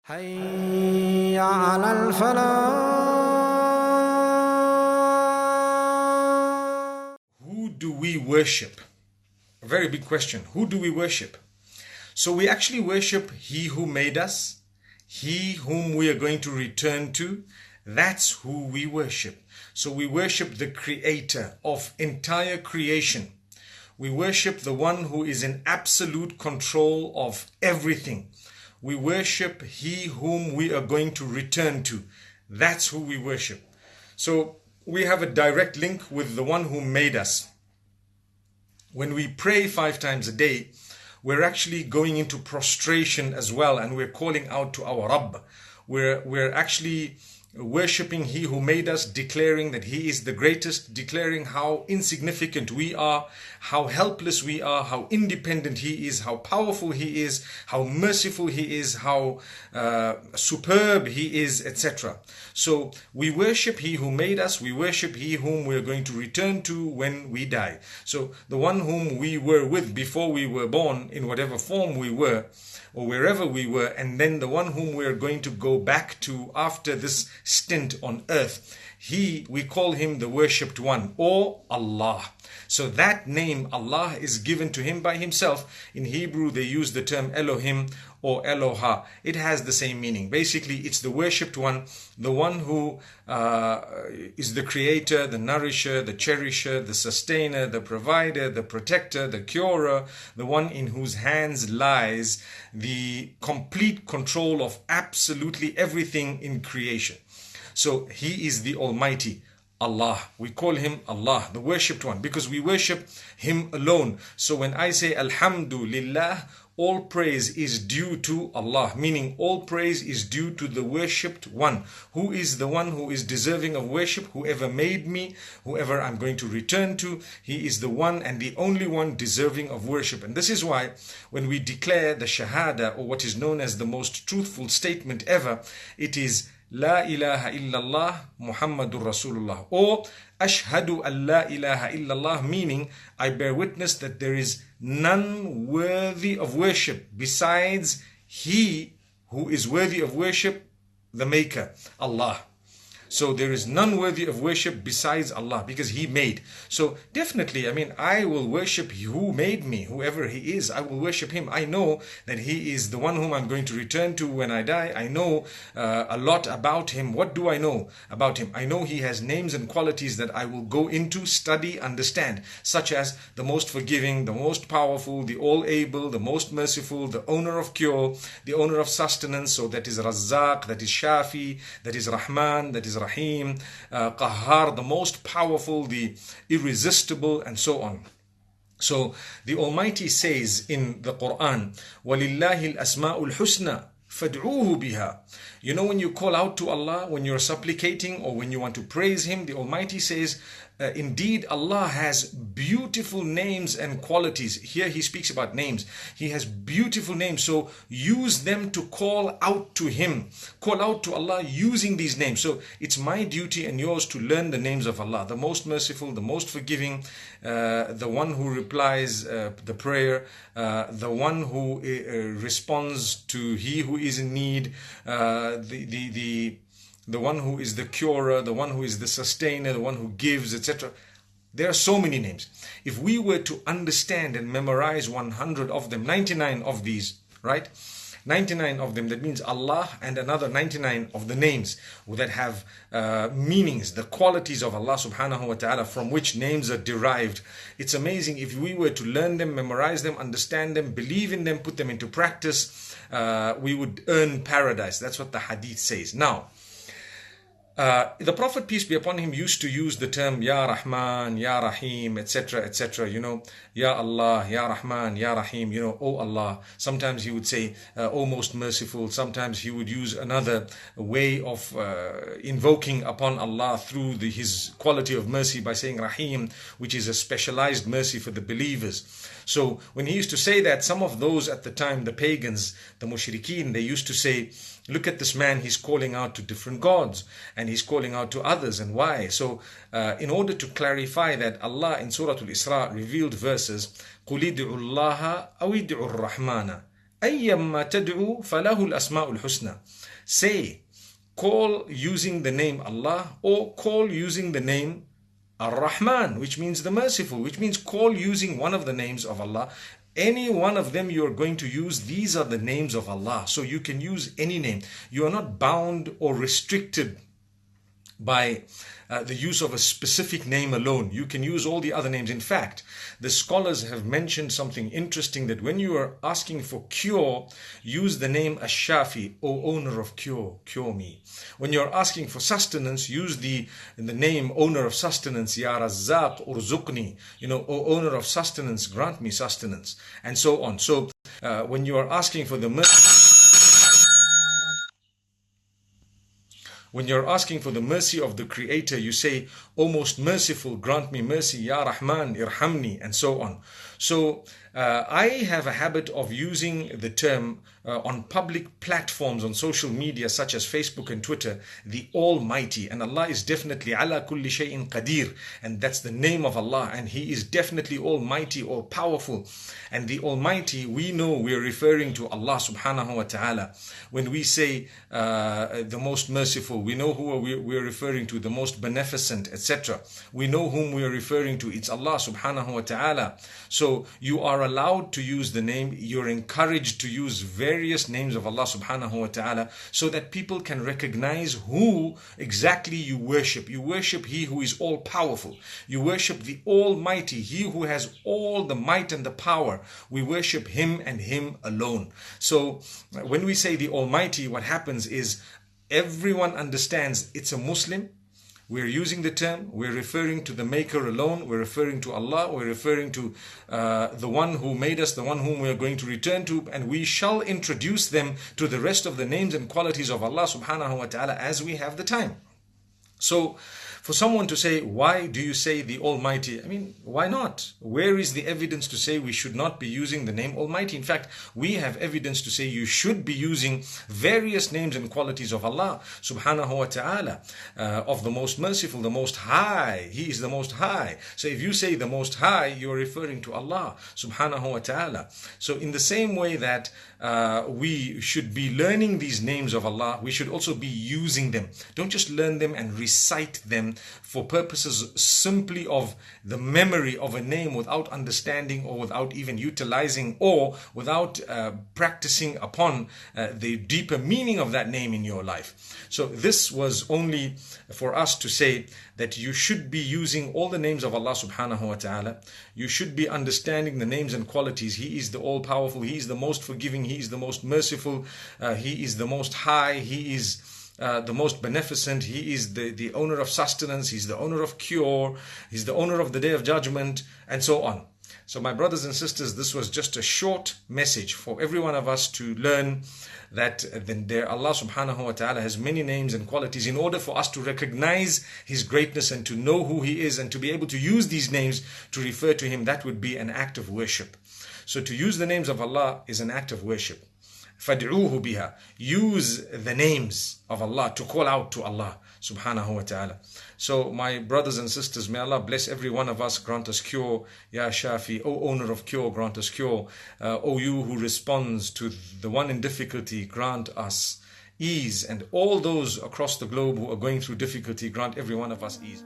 حي على الفلاح. Who do we worship? A very big question. Who do we worship? So we actually worship He who made us, He whom we are going to return to. That's who we worship. So we worship the Creator of entire creation. We worship the one who is in absolute control of everything. We worship He whom we are going to return to. That's who we worship. So we have a direct link with the one who made us. When we pray 5 times a day, we're actually going into prostration as well, and we're calling out to our Rabb. We're actually worshipping He who made us, declaring that He is the greatest, declaring how insignificant we are, how helpless we are, how independent He is, how powerful He is, how merciful He is, how superb He is, etc. So we worship He who made us, we worship He whom we are going to return to when we die. So the one whom we were with before we were born, in whatever form we were, or wherever we were, and then the one whom we are going to go back to after this stint on earth. We call Him the worshipped one, or Allah. So that name Allah is given to Him by Himself. In Hebrew they use the term Elohim or Eloha. It has the same meaning. Basically it's the worshipped one, the one who is the creator, the nourisher, the cherisher, the sustainer, the provider, the protector, the curer, the one in whose hands lies the complete control of absolutely everything in creation. So He is the Almighty, Allah. We call Him Allah, the worshipped one, because we worship Him alone. So when I say Alhamdulillah, all praise is due to Allah, meaning all praise is due to the worshipped one. Who is the one who is deserving of worship? Whoever made me, whoever I'm going to return to, He is the one and the only one deserving of worship. And this is why when we declare the Shahada, or what is known as the most truthful statement ever, it is La ilaha illallah Muhammadur Rasulullah, or Ashhadu an la ilaha illallah, meaning I bear witness that there is none worthy of worship besides He who is worthy of worship, the Maker, Allah. So there is none worthy of worship besides Allah, because He made. So definitely, I will worship who made me, whoever He is. I will worship Him. I know that He is the one whom I'm going to return to when I die. I know a lot about Him. What do I know about Him? I know He has names and qualities that I will go into, study, understand, such as the most forgiving, the most powerful, the all-able, the most merciful, the owner of cure, the owner of sustenance. So that is Razzaq, that is Shafi, that is Rahman, that is Rahim, Qahhar, the most powerful, the irresistible, and so on. So the Almighty says in the Quran, وَلِلَّهِ الْأَسْمَاءُ الْحُسْنَى فَادْعُوهُ بِهَا. You know, when you call out to Allah, when you're supplicating or when you want to praise Him, the Almighty says, indeed Allah has beautiful names and qualities. Here He speaks about names. He has beautiful names, so use them to call out to Him. Call out to Allah using these names. So it's my duty and yours to learn the names of Allah, the most merciful, the most forgiving, the one who replies the prayer, the one who responds to he who is in need, the one who is the curer, the one who is the sustainer, the one who gives, etc. There are so many names. If we were to understand and memorize 100 of them, 99 of these, right? 99 of them, that means Allah and another 99 of the names that have meanings, the qualities of Allah subhanahu wa ta'ala, from which names are derived. It's amazing. If we were to learn them, memorize them, understand them, believe in them, put them into practice, we would earn paradise. That's what the hadith says. Now, the Prophet, peace be upon him, used to use the term Ya Rahman, Ya Rahim, etc., etc. Ya Allah, Ya Rahman, Ya Rahim, O Allah. Sometimes he would say, O most merciful. Sometimes he would use another way of invoking upon Allah through His quality of mercy by saying Rahim, which is a specialized mercy for the believers. So when he used to say that, some of those at the time, the pagans, the mushrikeen, they used to say, look at this man, he's calling out to different gods and he's calling out to others, and why? So in order to clarify that, Allah in Surah Al-Isra revealed verses, قُلِ ادْعُوا اللَّهَ أَوْ ادْعُوا الرَّحْمَنَ أَيَّمَّا تَدْعُوا فَلَهُ الْأَسْمَاءُ الْحُسْنَى. Say, call using the name Allah, or call using the name Ar-Rahman, which means the merciful, which means call using one of the names of Allah. Any one of them you're going to use, these are the names of Allah. So you can use any name. You are not bound or restricted by the use of a specific name alone. You can use all the other names. In fact, the scholars have mentioned something interesting, that when you are asking for cure, use the name Ash-Shafi, O owner of cure, cure me. When you're asking for sustenance, use the name owner of sustenance, Ya Razzaq Urzuqni, O owner of sustenance, grant me sustenance, and so on. So when you are asking for the mercy, when you're asking for the mercy of the Creator, you say, O most merciful, grant me mercy, Ya Rahman, irhamni, and so on. So I have a habit of using the term on public platforms on social media such as Facebook and Twitter, the Almighty. And Allah is definitely ala kulli shay'in qadir, and that's the name of Allah, and He is definitely Almighty or powerful. And the Almighty, we know we're referring to Allah subhanahu wa ta'ala. When we say the most merciful, we know who we're referring to, the most beneficent, etc. We know whom we're referring to. It's Allah subhanahu wa ta'ala. So you are allowed to use the name. You're encouraged to use various names of Allah subhanahu wa ta'ala, so that people can recognize who exactly you worship. You worship He who is all powerful. You worship the Almighty, He who has all the might and the power. We worship Him and Him alone. So when we say the Almighty, what happens is everyone understands it's a Muslim. We're using the term, we're referring to the Maker alone, we're referring to Allah, we're referring to the one who made us, the one whom we are going to return to, and we shall introduce them to the rest of the names and qualities of Allah subhanahu wa ta'ala as we have the time. So for someone to say, why do you say the Almighty? I mean, why not? Where is the evidence to say we should not be using the name Almighty? In fact, we have evidence to say you should be using various names and qualities of Allah subhanahu wa ta'ala, of the most merciful, the most high. He is the most high. So if you say the most high, you're referring to Allah subhanahu wa ta'ala. So in the same way that we should be learning these names of Allah, we should also be using them. Don't just learn them and recite them for purposes simply of the memory of a name without understanding or without even utilizing or without practicing upon the deeper meaning of that name in your life. So this was only for us to say that you should be using all the names of Allah subhanahu wa ta'ala. You should be understanding the names and qualities. He is the all-powerful, He is the most forgiving, He is the most merciful, He is the most high, He is the most beneficent, He is the owner of sustenance, He's the owner of cure, He's the owner of the Day of Judgment, and so on. So my brothers and sisters, this was just a short message for every one of us to learn that Allah subhanahu wa ta'ala has many names and qualities. In order for us to recognize His greatness and to know who He is and to be able to use these names to refer to Him, that would be an act of worship. So to use the names of Allah is an act of worship. فَادْعُوهُ بِهَا. Use the names of Allah to call out to Allah subhanahu wa ta'ala. So my brothers and sisters, may Allah bless every one of us, grant us cure. Ya Shafi, O owner of cure, grant us cure. O you who responds to the one in difficulty, grant us ease. And all those across the globe who are going through difficulty, grant every one of us ease.